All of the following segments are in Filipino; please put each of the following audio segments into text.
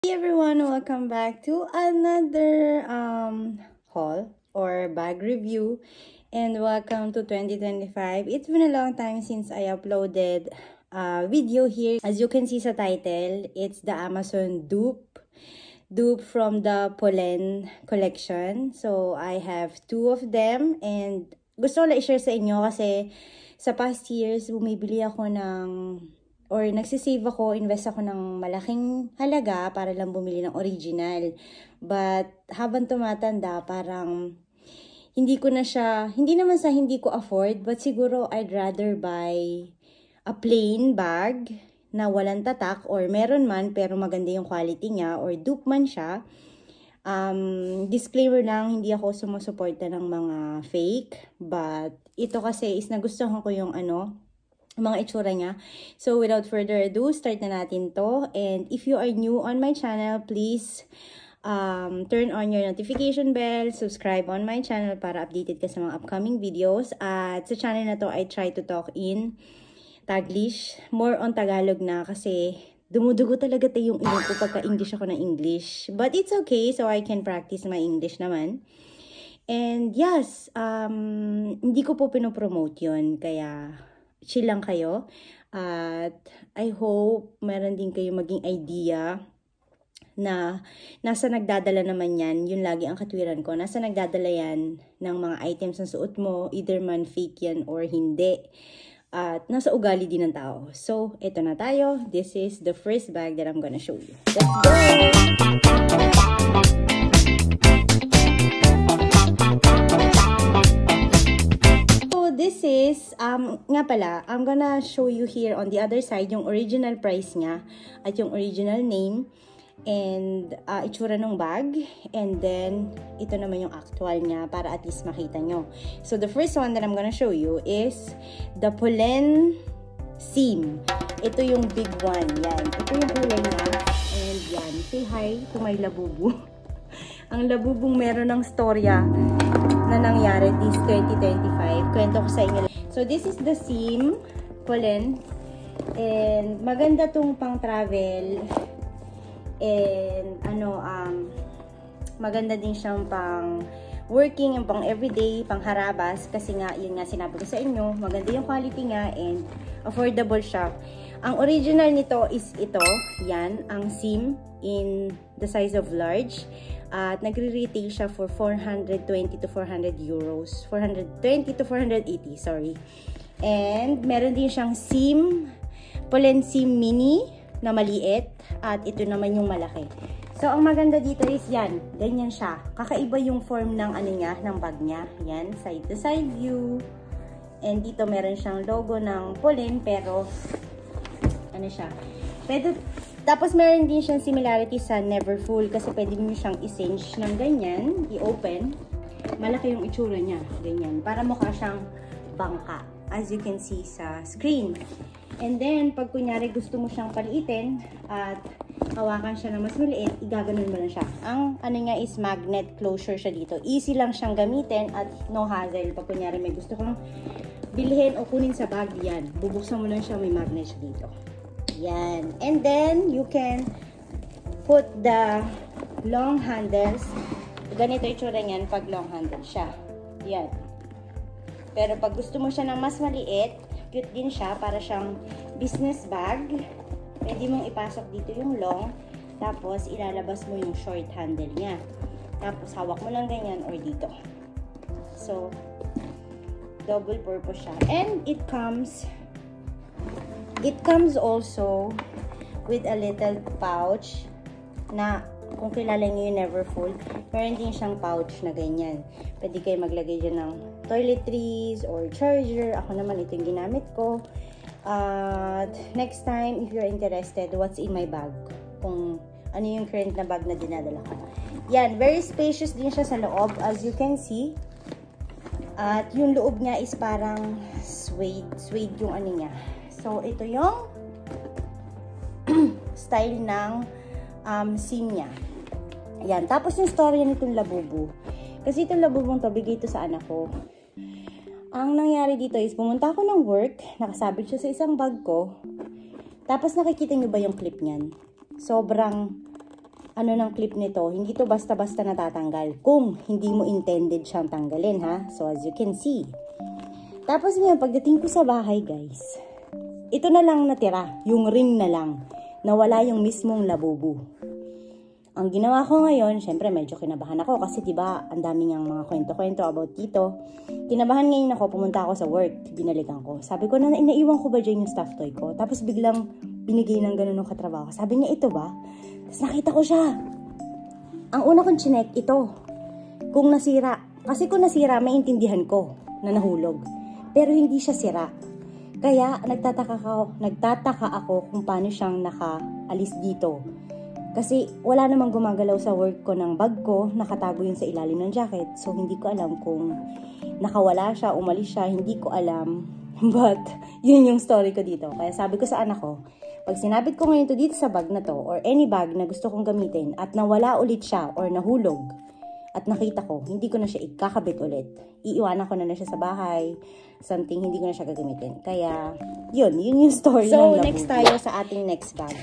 Hey everyone, welcome back to another haul or bag review, and welcome to 2025. It's been a long time since I uploaded a video here. As you can see sa title, it's the Amazon dupe from the Pollen collection. So I have two of them, and gusto ko lang i-share sa inyo kasi sa past years bumibili ako ng nagsisave ako, invest ako ng malaking halaga para lang bumili ng original. But habang tumatanda, parang hindi naman sa hindi ko afford, but siguro I'd rather buy a plain bag na walang tatak, or meron man pero maganda yung quality niya, or dupe man siya. Disclaimer lang, hindi ako sumusuporta ng mga fake, but ito kasi is nagustuhan ko yung mga itsura niya. So, without further ado, start na natin to. And if you are new on my channel, please turn on your notification bell, subscribe on my channel para updated ka sa mga upcoming videos. At sa channel na to, I try to talk in Taglish. More on Tagalog na kasi dumudugo talaga yung ilong ko pagka English ako ng English. But it's okay, so I can practice my English naman. And yes, hindi ko po pinopromote yun, kaya chill lang kayo. At I hope meron din kayo maging idea na nasa nagdadala naman yan. Yun lagi ang katwiran ko. Nasa nagdadala yan ng mga items na suot mo, either man fake yan or hindi. At nasa ugali din ng tao. So, ito na tayo. This is the first bag that I'm gonna show you. Let's go! This is, nga pala, I'm gonna show you here on the other side yung original price niya at yung original name and itsura ng bag, and then ito naman yung actual niya para at least makita nyo. So the first one that I'm gonna show you is the Pollen Seam. Ito yung big one, yan. Ito yung kulay niya, and yan. Say hi to my labubu. Ang labubong meron ng storya na nangyari this 2025. Kwento ko sa inyo. So, this is the seam, Pollen. And maganda tong pang travel. And maganda din siyang pang working, yung pang everyday, pang harabas. Kasi nga, yun nga sinabi ko sa inyo, maganda yung quality nga and affordable siya. Ang original nito is ito. Yan, ang seam in the size of large. At nagre-retail siya for 420 to 400 euros. 420 to 480, sorry. And meron din siyang seam, Pollen Seam Mini na maliit. At ito naman yung malaki. So, ang maganda dito is yan. Ganyan siya. Kakaiba yung form ng ng bag niya. Yan, side to side view. And dito meron siyang logo ng pollen, pero siya. Tapos, meron din siyang similarity sa Neverfull kasi pwede nyo siyang i-cinch ng ganyan, i-open. Malaki yung itsura niya, ganyan. Para mukha siyang bangka, as you can see sa screen. And then, pag kunyari gusto mo siyang paliitin at hawakan siya na mas maliit, igaganon mo lang siya. Ang niya is magnet closure siya dito. Easy lang siyang gamitin at no hassle. Pag kunyari may gusto kang bilhin o kunin sa bag, yan. Bubuksan mo lang siya, may magnet siya dito. Yan. And then, you can put the long handles. Ganito yung tsura niyan pag long handle siya. Yan. Pero pag gusto mo siya ng mas maliit, cute din siya. Para siyang business bag. Pwede mong ipasok dito yung long. Tapos, ilalabas mo yung short handle niya. Tapos, hawak mo lang ganyan or dito. So, double purpose siya. And it comes also with a little pouch na kung kilala nyo yung Neverfull, meron din siyang pouch na ganyan. Pwede kayo maglagay dyan ng toiletries or charger. Ako naman ito yung ginamit ko. Next time, if you're interested, what's in my bag? Kung ano yung current na bag na dinadala ko. Yan, very spacious din siya sa loob, as you can see. At yung loob niya is parang suede yung niya. So, ito yung style ng seam niya. Ayan. Tapos yung story nitong labubu. Kasi itong labubong to, bigay ito sa anak ko. Ang nangyari dito is, pumunta ako ng work, nakasabit siya sa isang bag ko. Tapos nakikita nyo ba yung clip niyan? Sobrang ano ng clip nito, hindi to basta-basta natatanggal kung hindi mo intended siyang tanggalin, ha. So, as you can see. Tapos ngayon, pagdating ko sa bahay, guys, ito na lang natira, yung ring na lang. Nawala yung mismong labubu. Ang ginawa ko ngayon, syempre medyo kinabahan ako kasi diba, ang daming ang mga kwento-kwento about dito. Kinabahan ngayon ako, pumunta ako sa work, binalikan ko. Sabi ko na inaiwan ko ba dyan yung stuffed toy ko? Tapos biglang binigay ng ganun ng katrabaho. Sabi niya, ito ba? Tapos nakita ko siya. Ang una kong chinek, ito. Kung nasira. Kasi kung nasira, maintindihan ko na nahulog. Pero hindi siya sira. Kaya nagtataka ako kung paano siyang nakaalis dito. Kasi wala namang gumagalaw sa work ko ng bag ko, nakatago yun sa ilalim ng jacket. So hindi ko alam kung nakawala siya, umalis siya, hindi ko alam. But yun yung story ko dito. Kaya sabi ko sa anak ko, pag sinabit ko ngayon to dito sa bag na to or any bag na gusto kong gamitin at nawala ulit siya or nahulog at nakita ko, hindi ko na siya ikakabit ulit. Iiwanan ko na siya sa bahay, something, hindi ko na siya gagamitin. Kaya yun yung story ng labubu. So next tayo sa ating next bag.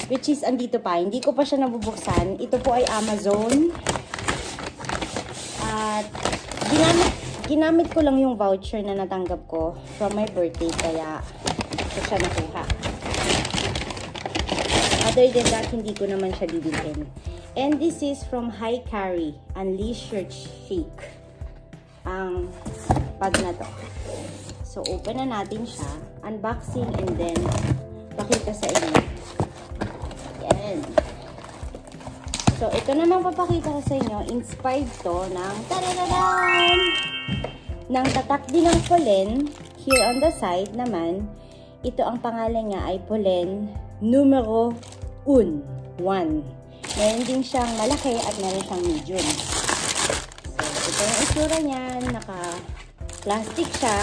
Which is, andito pa. Hindi ko pa siya nabubuksan. Ito po ay Amazon. At, ginamit ko lang yung voucher na natanggap ko from my birthday. Kaya, ito siya nakuha. Other than that, hindi ko naman siya bibilhin. And this is from High Carry. Unleash Your Chic. Ang bag na to. So, open na natin siya. Unboxing and then, pakita sa inyo. So, ito naman papakita ko sa inyo, inspired to ng tarararan! Ng tatak din ng Pollen. Here on the side naman, ito ang pangalan niya ay Pollen numero 1. Meron din siyang malaki at meron siyang medium. So, ito yung itsura niya, naka-plastic siya,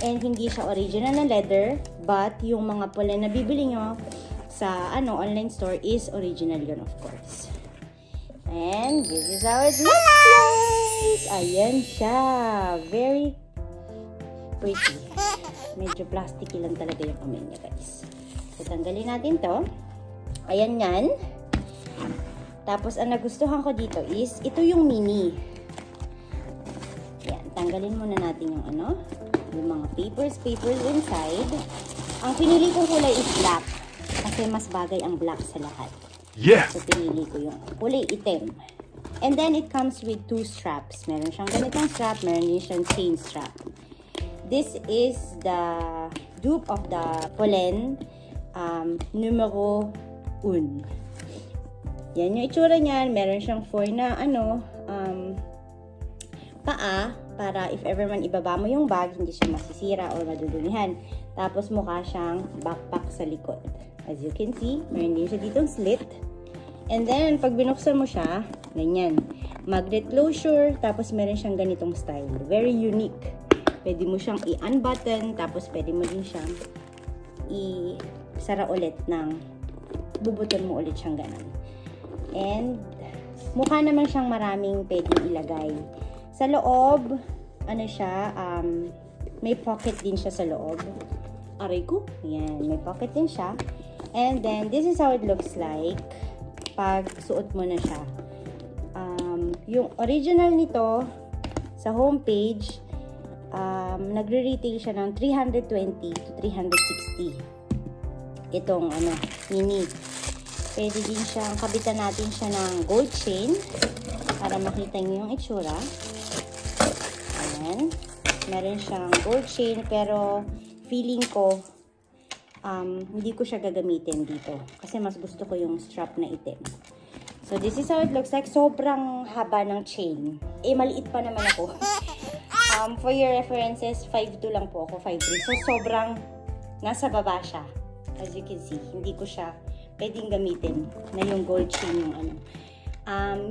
and hindi siya original na leather, but yung mga pollen na bibili nyo sa online store is original yun, of course. And this is how it looks like. Ayan siya. Very pretty. Medyo plasticky lang talaga yung kamay niya, guys. So, tanggalin natin to. Ayan yan. Tapos, ang nagustuhan ko dito is, ito yung mini. Ayan. Tanggalin muna natin yung yung mga papers inside. Ang pinili kong kulay is black. Kasi mas bagay ang black sa lahat. Yeah. So, pinili ko yung kulay itim. And then, it comes with 2 straps. Meron siyang ganitong strap, meron din siyang chain strap. This is the dupe of the Pollen numero 1. Yan yung itsura niyan. Meron siyang 4 na paa para if ever man ibaba mo yung bag, hindi siya masisira o madudumihan. Tapos, mukha siyang backpack sa likod. As you can see, meron din siya ditong slit. And then, pag binuksan mo siya, ganyan. Magnet closure, tapos meron siyang ganitong style. Very unique. Pwede mo siyang i-unbutton, tapos pwede mo din siyang i-sara ulit ng bubuton mo ulit siyang ganon. And, mukha naman siyang maraming pwedeng ilagay. Sa loob, may pocket din siya sa loob. Aray ko. Ayan, may pocket din siya. And then, this is how it looks like pag suot mo na siya. Yung original nito, sa homepage, nagre-retail siya ng 320 to 360. Itong mini. Pwede din siyang, kabitan natin siya ng gold chain para makita niyo yung itsura. Ayan. Meron siyang gold chain pero feeling ko hindi ko siya gagamitin dito kasi mas gusto ko yung strap na itim. So this is how it looks like. Sobrang haba ng chain. Maliit pa naman ako. For your references, 5'2" lang po ako, 5'3". So sobrang nasa baba siya. As you can see, hindi ko siya pwedeng gamitin na yung gold chain yung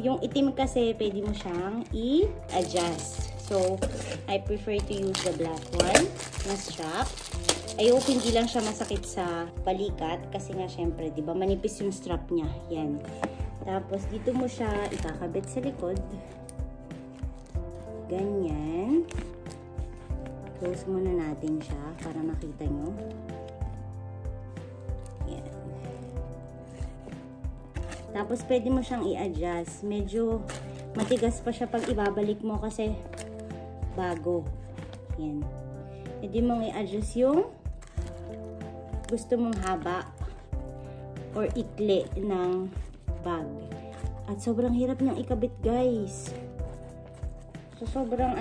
yung itim kasi pwede mo siyang i-adjust. So I prefer to use the black one na strap. I hope hindi lang siya masakit sa balikat kasi nga syempre, 'di ba, manipis yung strap niya. Yan. Tapos dito mo siya ikakabit sa likod. Ganyan. Close muna natin siya para makita nyo. Yan. Tapos, pwede mo siyang i-adjust. Medyo matigas pa siya pag ibabalik mo kasi bago. Yan. Pwede mong i-adjust yung gusto mong haba or ikli ng bag. At sobrang hirap niyang ikabit, guys. So, sobrang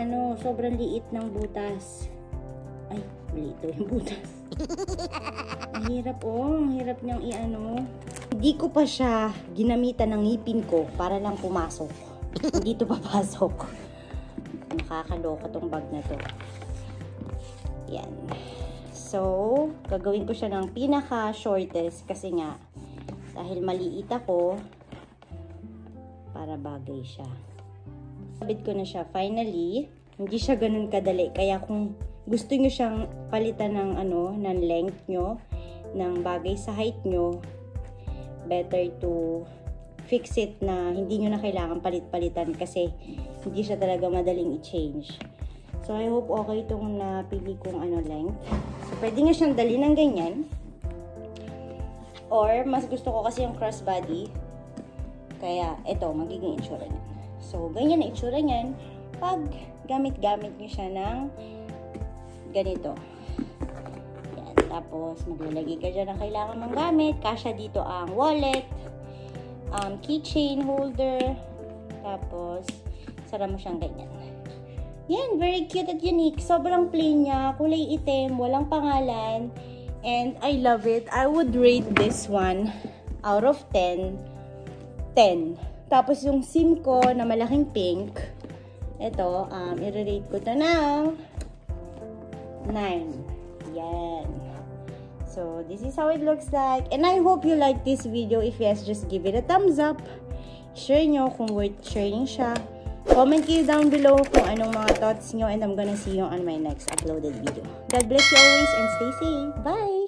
liit ng butas. Ay, malito yung butas. Ang hirap, ang hirap niyang Hindi ko pa siya ginamitan ng ngipin ko para lang pumasok. Hindi to papasok. Nakakaloka tong bag na to. Yan. So, gagawin ko siya ng pinaka-shortest kasi nga, dahil maliit ako, para bagay siya. Sabit ko na siya. Finally, hindi siya ganun kadali. Kaya kung gusto nyo siyang palitan ng ng length nyo, ng bagay sa height nyo, better to fix it na hindi nyo na kailangan palit-palitan kasi hindi siya talaga madaling i-change. So, I hope okay itong napili kong length. So, pwede nyo siyang dali ng ganyan. Or, mas gusto ko kasi yung crossbody. Kaya, ito, magiging itsura niya. So, ganyan na itsura niyan pag gamit-gamit nyo siya ng ganito. Yan. Tapos, maglalagay ka dyan ng kailangan mong gamit. Kasya dito ang wallet, keychain holder, tapos, sara mo siyang ganyan. Yan, very cute at unique. Sobrang plain niya, kulay itim, walang pangalan, and I love it. I would rate this one out of 10. 10. Tapos yung SIM ko na malaking pink, ito, i-rate ko ito ng 9. Yan. So, this is how it looks like. And I hope you like this video. If yes, just give it a thumbs up. Share nyo kung worth sharing siya. Comment kayo down below kung anong mga thoughts nyo, and I'm gonna see you on my next uploaded video. God bless you always and stay safe. Bye!